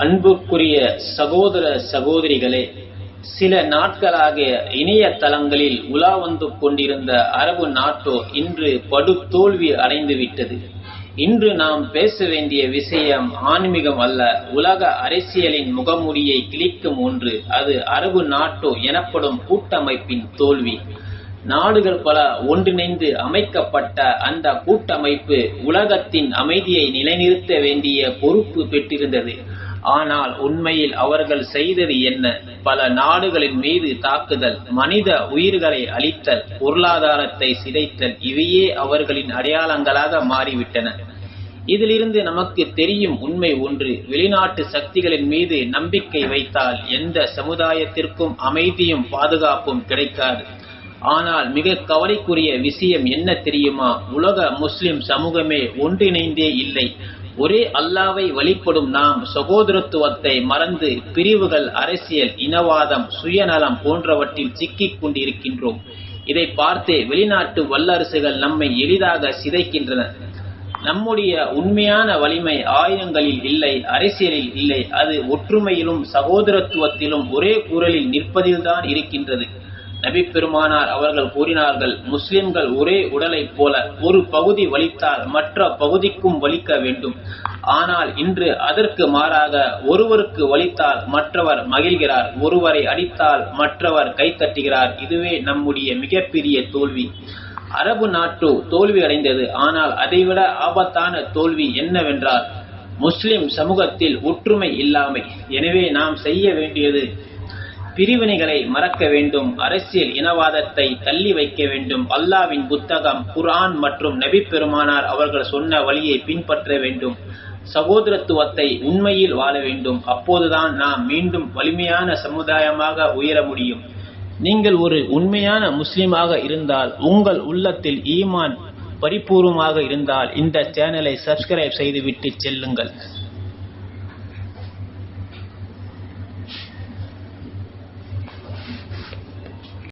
அன்புக்குரிய சகோதர சகோதரிகளே, சில நாட்களாக இணையதளங்களில் உலா வந்து கொண்டிருந்த அரபு நாட்டோ இன்று படு தோல்வி அடைந்துவிட்டது. இன்று நாம் பேச வேண்டிய விஷயம் ஆன்மீகம் அல்ல, உலக அரசியலின் முகமூடியை கிழிக்கும் ஒன்று. அது அரபு நாட்டோ எனப்படும் கூட்டமைப்பின் தோல்வி. நாடுகள் பல ஒன்றிணைந்து அமைக்கப்பட்ட அந்த கூட்டமைப்பு உலகத்தின் அமைதியை நிலைநிறுத்த வேண்டிய பொறுப்பு பெற்றிருந்தது. ஆனால் உண்மையில் அவர்கள் செய்தது என்ன? பல நாடுகளின் மீது தாக்குதல், மனித உயிர்களை அழித்தல், பொருளாதாரத்தை சிதைத்தல், இவையே அவர்களின் அடையாளங்களாக மாறிவிட்டன. இதிலிருந்து நமக்கு தெரியும் உண்மை ஒன்று: வெளிநாட்டு சக்திகளின் மீது நம்பிக்கை வைத்தால் எந்த சமுதாயத்திற்கும் அமைதியும் பாதுகாப்பும் கிடைக்காது. ஆனால் மிக கவலைக்குரிய விஷயம் என்ன தெரியுமா? உலக முஸ்லிம் சமூகமே ஒன்றிணைந்தே இல்லை. ஒரே அல்லாவை வழிபடும் நாம் சகோதரத்துவத்தை மறந்து பிரிவுகள், அரசியல், இனவாதம், சுயநலம் போன்றவற்றில் சிக்கிக் கொண்டிருக்கின்றோம். இதை பார்த்தே வெளிநாட்டு வல்லரசுகள் நம்மை எளிதாக சிதைக்கின்றன. நம்முடைய உண்மையான வலிமை ஆயுதங்களில் இல்லை, அரசியலில் இல்லை. அது ஒற்றுமையிலும் சகோதரத்துவத்திலும் ஒரே குரலில் நிற்பதில்தான் இருக்கின்றது. நபி பெருமானார் அவர்கள் கூறினார்கள், முஸ்லிம்கள் ஒரே உடலைப் போல, ஒரு பகுதி வலித்தால் மற்ற பகுதிக்கும் வலிக்க வேண்டும். ஆனால் இன்று அதற்கு மாறாக, ஒருவருக்கு வலித்தால் மற்றவர் மகிழ்கிறார், ஒருவரை அடித்தால் மற்றவர் கைத்தட்டுகிறார். இதுவே நம்முடைய மிகப்பெரிய தோல்வி. அரபு நாட்டு தோல்வி அடைந்தது. ஆனால் அதைவிட ஆபத்தான தோல்வி என்னவென்றால் முஸ்லிம் சமூகத்தில் ஒற்றுமை இல்லாமை. எனவே நாம் செய்ய வேண்டியது பிரிவினைகளை மறக்க வேண்டும், அரசியல் இனவாதத்தை தள்ளி வைக்க வேண்டும், அல்லாவின் புத்தகம் குர்ஆன் மற்றும் நபி பெருமானார் அவர்கள் சொன்ன வழியை பின்பற்ற வேண்டும், சகோதரத்துவத்தை உண்மையில் வாழ வேண்டும். அப்போதுதான் நாம் மீண்டும் வலிமையான சமுதாயமாக உயர முடியும். நீங்கள் ஒரு உண்மையான முஸ்லிமாக இருந்தால், உங்கள் உள்ளத்தில் ஈமான் பரிபூர்வமாக இருந்தால் இந்த சேனலை சப்ஸ்கிரைப் செய்துவிட்டு செல்லுங்கள்.